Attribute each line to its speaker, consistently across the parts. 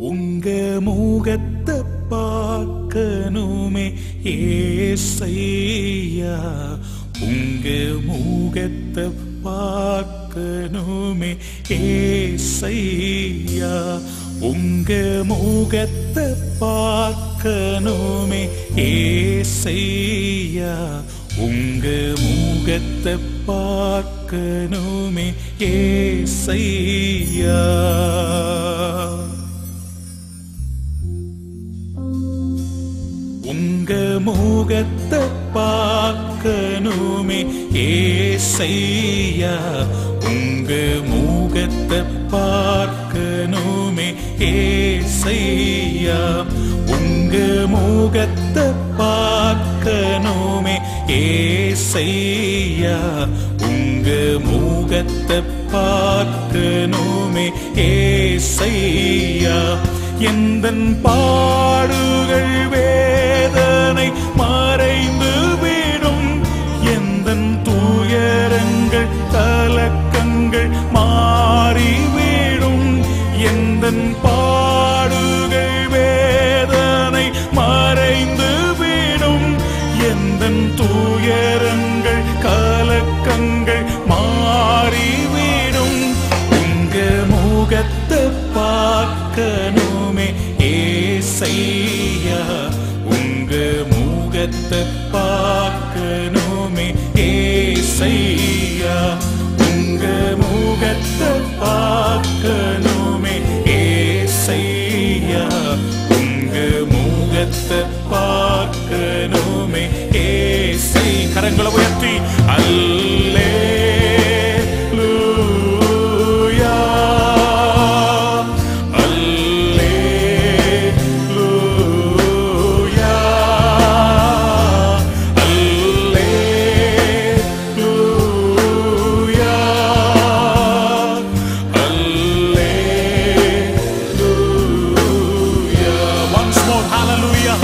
Speaker 1: உங்க முகத்தை பார்க்கணுமே ஏசையா, உங்க முகத்தை பார்க்கணுமே ஏசையா, உங்க முகத்தை பார்க்கணுமே ஏசையா, உங்க முகத்தை பார்க்கணுமே ஏசையா. உங்க முகத்தை பார்க்கணுமே ஏசையா, உங்க முகத்தை பார்க்கணுமே ஏசையா, உங்க முகத்தை பார்க்கணுமே ஏசையா, உங்க முகத்தை பார்க்கணுமே ஏசையா. எந்தன் பாடுகள் வேதனை மறைந்து விடும், எந்தன் துயரங்கள் கலக்கங்கள் மாறிவிடும், எந்தன் பாடுகள் வேதனை மறைந்து விடும், எந்தன் துயரங்கள் கலக்கங்கள் மாறிவிடும். உங்க முகத்தை பார்க்கணுமே ஏசையா, உங்க முகத்தை பார்க்கணுமே ஏசையா, உங்க முகத்தை பார்க்கணுமே ஏசையா, உங்க முகத்தை பார்க்கணுமே ஏசை. கரங்களை உயர்த்தி அல்லேலூயா, அல்லேலூயா, அல்லேலூயா, அல்லேலூயா. Once more, hallelujah.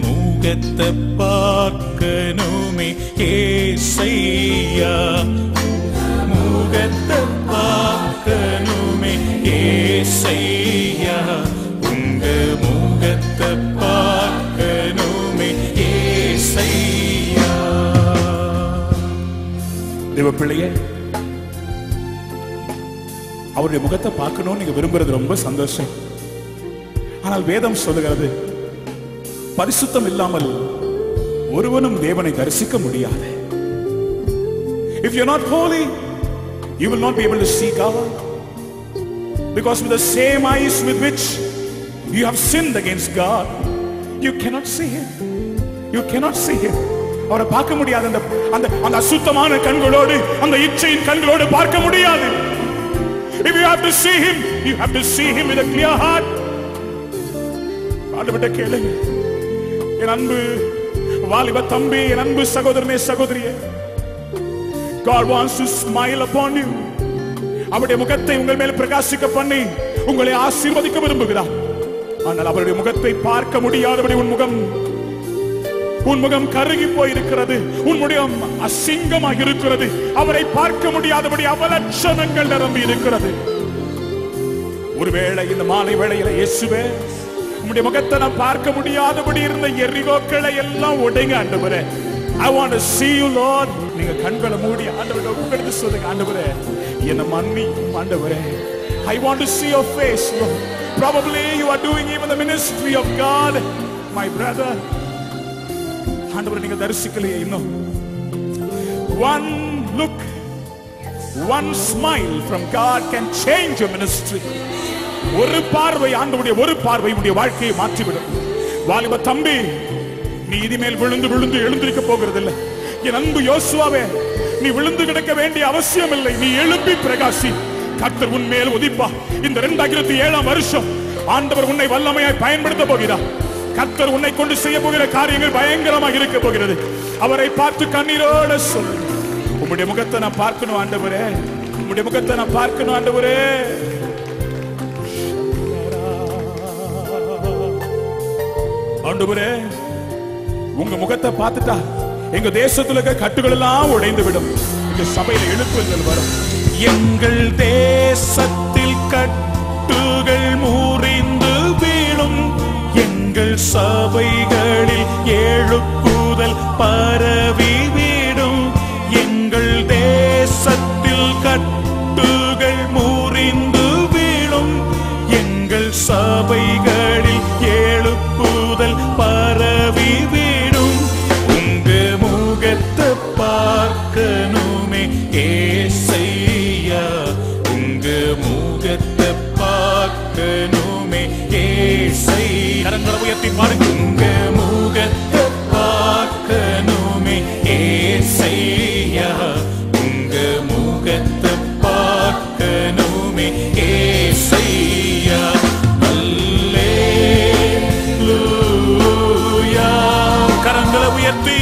Speaker 1: முகத்தை பார்க்கணுமே ஏசையா, முகத்தை பார்க்கணுமே ஏசையா, உங்க முகத்தை பார்க்கணுமே ஏசையா. தேவ பிள்ளையே, அவருடைய முகத்தை பார்க்கணும்னு நீங்க விரும்புறது ரொம்ப சந்தோஷம். ஆனால் வேதம் சொல்லுகிறது, பரிசுத்தம் இல்லாமல் ஒருவனும் தேவனை தரிசிக்க முடியாது. If you're not holy, you will not be able to see God, because with the same eyes with which you have sinned against God, you cannot see Him. You cannot see Him. அவரை பார்க்க முடியாது. அந்த அசுத்தமான கண்களோடு, அந்த இச்சையின் கண்களோடு பார்க்க முடியாது. If you have to see Him, you have to see Him with a clear heart. ஆண்டவரே கேளுங்க. என் அன்பு வாலிப தம்பி, என் அன்பு சகோதரனே சகோதரியே, God wants to smile upon you. அவருடைய முகத்தை உங்கள் மேல் பிரகாசிக்க பண்ணி உங்களை ஆசீர்வதிக்க விரும்புகிறார். ஆனால் அவருடைய முகத்தை பார்க்க முடியாதபடி உன் முகம் கருகி போயிருக்கிறது, உன் முகம் அசிங்கமாக இருக்கிறது. அவரை பார்க்க முடியாதபடி அவலட்சணங்கள் நிரம்பி இருக்கிறது. ஒருவேளை இந்த மாலை வேளையில இயேசுவே, உம்முடைய முகத்தை நான் பார்க்க முடியாதபடி இருந்த எரிகோக்களை எல்லாம் உடைங்க ஆண்டவரே. I want to see you, Lord. நீங்க கண்களை மூடி ஆண்டவரே உட்கார்ந்து சொல்லுங்க, ஆண்டவரே என்ன மன்னியும் ஆண்டவரே. I want to see your face, Lord. Probably you are doing even the ministry of God my brother. ஆண்டவரை நீங்க தரிசிக்கலையே இன்னும். One look, one smile from God can change your ministry. ஒரு பார்வை, ஆண்டவருடைய ஒரு பார்வை உடைய வாழ்க்கையை மாற்றிவிடும். வாலிப தம்பி, நீ இனிமேல் விழுந்து விழுந்து எழுந்திருக்க போகிறதில்லை. என் அன்பு யோசுவாவே, நீ விழுந்து கிடக்க வேண்டிய அவசியம் இல்லை. நீ எழுப்பி பிரகாசி. கர்த்தர் உன் மேல் உதிப்பா. இந்த 2007 வருஷம் ஆண்டவர் உன்னை வல்லமையாய் பயன்படுத்த போகிறார். கர்த்தர் உன்னை கொண்டு செய்ய போகிற காரியங்கள் பயங்கரமாக இருக்க போகிறது. அவரை பார்த்து கண்ணீரோட சொல்லு, உம்முடைய முகத்தை நான் பார்க்கணும் ஆண்டவரே, உம்முடைய முகத்தை நான் பார்க்கணும் ஆண்டவரே. ஆண்டவரே, உங்க முகத்தை பார்த்துட்டா எங்க தேசத்துல இருக்க கட்டுகள் எல்லாம் உடைந்து விடும். இந்த சபையில எழுப்புதல் வரும். எங்கள் தேசத்தில் கட்டுகள் முறிந்து வீழும். எங்கள் சபைகளில் எழுப்புதல் பரவி வீடும். எங்கள் தேசத்தில் கட்டுகள் முறிந்து வீழும். எங்கள் சபைகளில் எழுப்புதல் பரவி வீடும். உங்க முகத்தை பார்க்கணுமே ஏசையா, உங்க முகத்தை பார்க்கணுமே ஏசையா. கரங்களை உயர்த்தி பாருங்க. உங்க முகத்தை பார்க்கணுமே ஏசையா, உங்க முகத்தை பார்க்கணுமே ஏசையா. அல்லேலூயா. கரங்களை உயர்த்தி